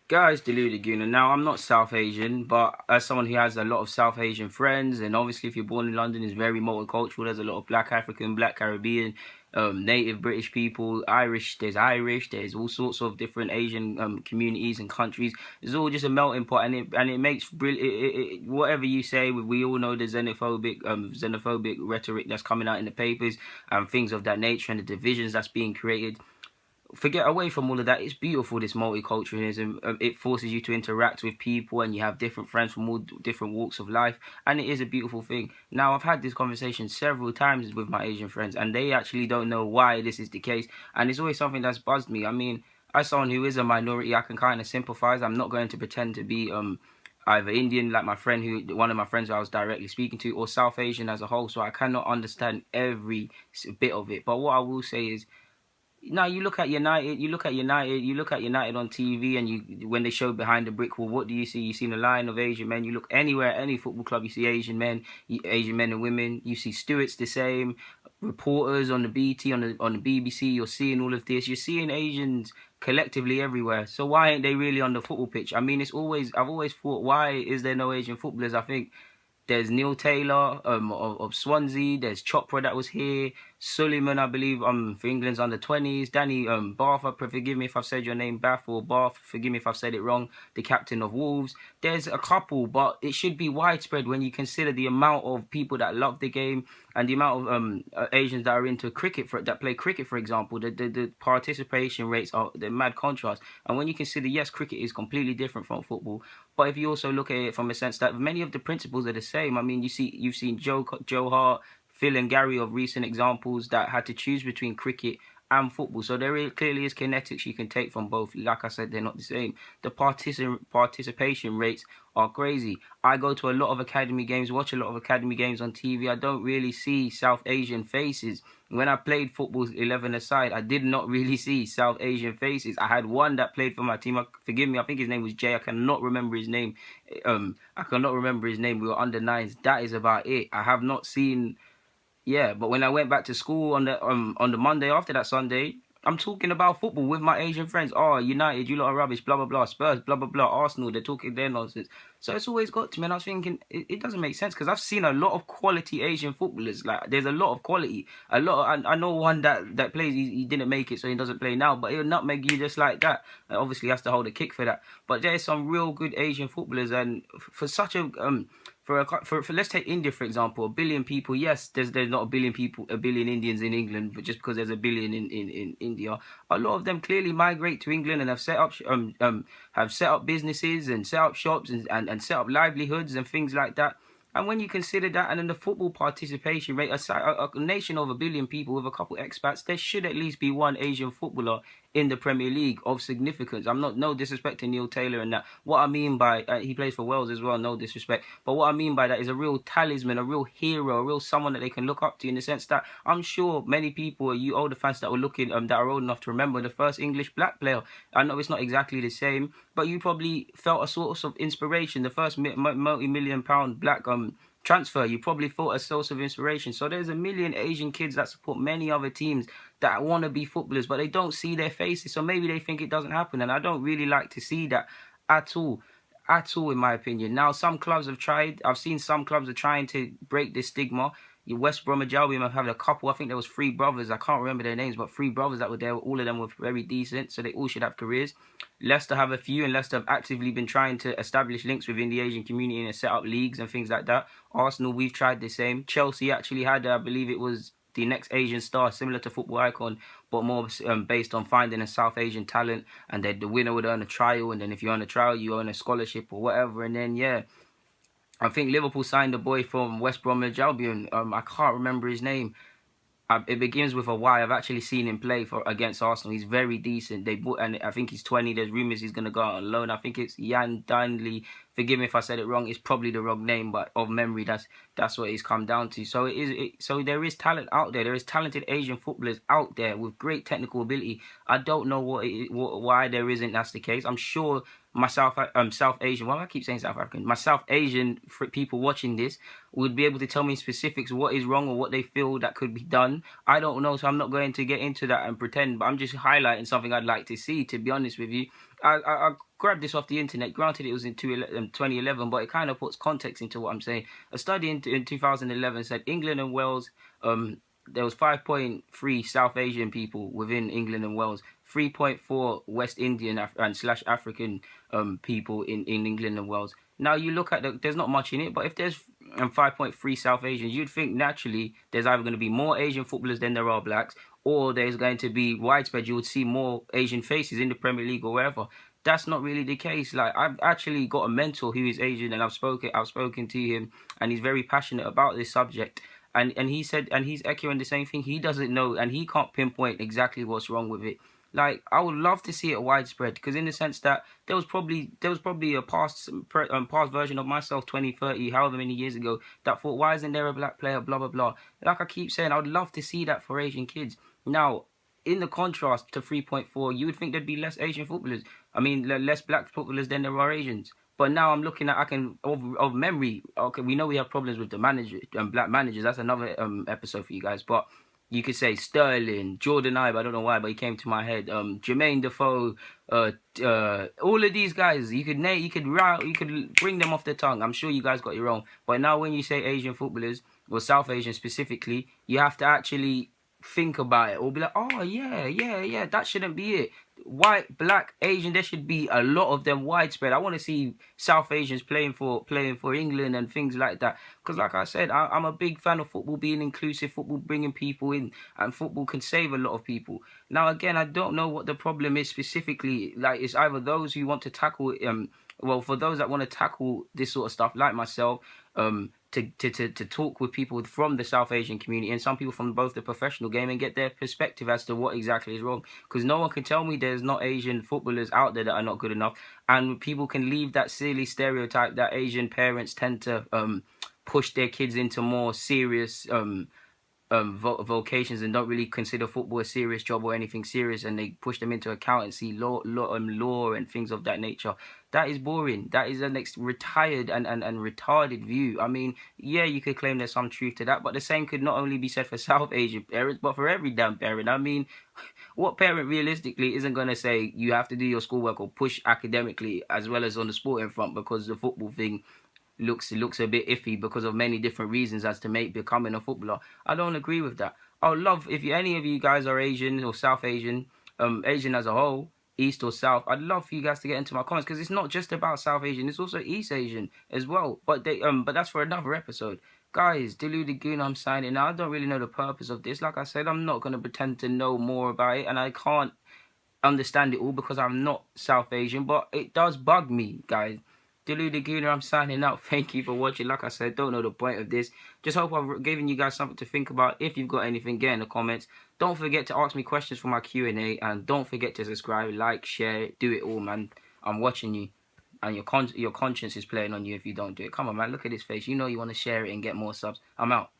Guys, Deluded Guna. Now, I'm not South Asian, but as someone who has a lot of South Asian friends, and obviously if you're born in London, it's very multicultural. There's a lot of Black African, Black Caribbean, native British people, Irish, there's all sorts of different Asian communities and countries. It's all just a melting pot, and it makes whatever you say. We all know the xenophobic rhetoric that's coming out in the papers and things of that nature, and the divisions that's being created. Forget away from all of that. It's beautiful, this multiculturalism. It forces you to interact with people, and you have different friends from all different walks of life, and it is a beautiful thing. Now, I've had this conversation several times with my Asian friends, and they actually don't know why this is the case, and it's always something that's buzzed me. I mean, as someone who is a minority, I can kind of sympathize. I'm not going to pretend to be either Indian, like one of my friends who I was directly speaking to, or South Asian as a whole, so I cannot understand every bit of it. But what I will say is, now you look at United on TV, and when they show behind the brick wall, what do you see? You see a line of Asian men. You look anywhere, any football club, you see Asian men and women. You see stewards the same, reporters on the BT, on the BBC. You're seeing all of this. You're seeing Asians collectively everywhere. So why ain't they really on the football pitch? I mean, I've always thought, why is there no Asian footballers? I think there's Neil Taylor of Swansea. There's Chopra that was here. Suleiman, I believe, for England's under-20s. Danny Bath, forgive me if I've said your name, Bath or Bath, forgive me if I've said it wrong, the captain of Wolves. There's a couple, but it should be widespread when you consider the amount of people that love the game and the amount of Asians that are into cricket, that play cricket, for example. The participation rates are the mad contrast. And when you consider, yes, cricket is completely different from football, but if you also look at it from a sense that many of the principles are the same. I mean, you've seen Joe Hart, Phil and Gary of recent examples that had to choose between cricket and football. So there clearly is kinetics you can take from both. Like I said, they're not the same. The participation rates are crazy. I go to a lot of academy games, watch a lot of academy games on TV. I don't really see South Asian faces. When I played football 11 aside, I did not really see South Asian faces. I had one that played for my team. Forgive me, I think his name was Jay. I cannot remember his name. We were under nines. That is about it. I have not seen. Yeah, but when I went back to school on the Monday after that Sunday, I'm talking about football with my Asian friends. Oh, United, you lot are rubbish, blah, blah, blah. Spurs, blah, blah, blah. Arsenal, they're talking their nonsense. So it's always got to me, and I was thinking, it doesn't make sense, because I've seen a lot of quality Asian footballers. Like, there's a lot of quality. I know one that plays, he didn't make it, so he doesn't play now, but he'll nutmeg you just like that. Obviously, he has to hold a kick for that. But there's some real good Asian footballers, and for such a... For let's take India, for example, 1 billion people. Yes, there's not 1 billion people, 1 billion Indians in England, but just because there's 1 billion in India, a lot of them clearly migrate to England and have set up businesses and set up shops and set up livelihoods and things like that. And when you consider that, and then the football participation rate, a nation of 1 billion people with a couple expats, there should at least be one Asian footballer in the Premier League of significance. I'm no disrespect to Neil Taylor and that. What I mean by, he plays for Wales as well, no disrespect. But what I mean by that is a real talisman, a real hero, a real someone that they can look up to, in the sense that I'm sure many people, you older fans that were looking, that are old enough to remember the first English black player. I know it's not exactly the same, but you probably felt a source of inspiration. The first multi-million-pound black transfer, you probably thought a source of inspiration. So there's 1 million Asian kids that support many other teams that want to be footballers, but they don't see their faces, so maybe they think it doesn't happen, and I don't really like to see that at all, in my opinion. Now, some clubs have tried. I've seen some clubs are trying to break this stigma. West Bromwich Albion have had a couple. I think there was 3 brothers. I can't remember their names, but 3 brothers that were there. All of them were very decent, so they all should have careers. Leicester have a few, and Leicester have actively been trying to establish links within the Asian community and set up leagues and things like that. Arsenal, we've tried the same. Chelsea actually had, I believe it was the next Asian star, similar to Football Icon, but more based on finding a South Asian talent, and then the winner would earn a trial, and then if you earn a trial, you earn a scholarship or whatever, and then, yeah. I think Liverpool signed a boy from West Bromwich Albion. I can't remember his name. It begins with a Y. I've actually seen him play against Arsenal. He's very decent. And I think he's 20. There's rumours he's going to go out on loan. I think it's Jan Danley. Forgive me if I said it wrong. It's probably the wrong name, but of memory, that's what it's come down to. So so there is talent out there. There is talented Asian footballers out there with great technical ability. I don't know why there isn't. That's the case. I'm sure my South Asian, well, I keep saying South African, my South Asian people watching this would be able to tell me specifics what is wrong or what they feel that could be done. I don't know, so I'm not going to get into that and pretend, but I'm just highlighting something I'd like to see, to be honest with you. I grabbed this off the internet. Granted, it was in 2011, but it kind of puts context into what I'm saying. A study in 2011 said England and Wales, there was 5.3 South Asian people within England and Wales, 3.4 West Indian and slash African people in England and Wales. Now you look at there's not much in it, but if there's 5.3 South Asians, you'd think naturally there's either going to be more Asian footballers than there are blacks, or there's going to be widespread. You would see more Asian faces in the Premier League or wherever. That's not really the case. Like, I've actually got a mentor who is Asian, and I've spoken to him, and he's very passionate about this subject. And he said, and he's echoing the same thing. He doesn't know, and he can't pinpoint exactly what's wrong with it. Like, I would love to see it widespread, because in the sense that there was probably a past version of myself 20, 30, however many years ago, that thought, why isn't there a black player, blah blah blah. Like I keep saying, I would love to see that for Asian kids. Now, in the contrast to 3.4, you would think there'd be less Asian footballers. I mean, less black footballers than there are Asians. But now I'm looking at, of memory, okay, we know we have problems with the manager and black managers. That's another episode for you guys. But you could say Sterling, Jordan Ibe, I don't know why, but he came to my head. Jermaine Defoe, all of these guys, you could bring them off the tongue. I'm sure you guys got your own. But now when you say Asian footballers, or South Asian specifically, you have to actually think about it, or be like, oh yeah, that shouldn't be it. White, black, Asian, there should be a lot of them widespread. I want to see South Asians playing for England and things like that. Because like I said, I'm a big fan of football being inclusive, football bringing people in, and football can save a lot of people. Now again, I don't know what the problem is specifically. Like, it's either those who want to tackle well, for those that want to tackle this sort of stuff, like myself, to talk with people from the South Asian community and some people from both the professional game and get their perspective as to what exactly is wrong. Because no one can tell me there's not Asian footballers out there that are not good enough, and people can leave that silly stereotype that Asian parents tend to push their kids into more serious vocations and don't really consider football a serious job or anything serious, and they push them into accountancy, law and things of that nature. That is boring. That is a next retired and retarded view. I mean, yeah, you could claim there's some truth to that, but the same could not only be said for South Asian parents, but for every damn parent. I mean, what parent realistically isn't going to say you have to do your schoolwork or push academically as well as on the sporting front because the football thing looks a bit iffy because of many different reasons as to make becoming a footballer? I don't agree with that. I would love, if any of you guys are Asian or South Asian, Asian as a whole, East or South, I'd love for you guys to get into my comments, because it's not just about South Asian, it's also East Asian as well. But that's for another episode. Guys, Deluded Goon, I'm signing out. I don't really know the purpose of this. Like I said, I'm not going to pretend to know more about it, and I can't understand it all because I'm not South Asian, but it does bug me, guys. Deluded Gooner, I'm signing out. Thank you for watching. Like I said, don't know the point of this. Just hope I've given you guys something to think about. If you've got anything, get in the comments. Don't forget to ask me questions for my Q&A. And don't forget to subscribe, like, share, do it all, man. I'm watching you. And your conscience is playing on you if you don't do it. Come on, man. Look at his face. You know you want to share it and get more subs. I'm out.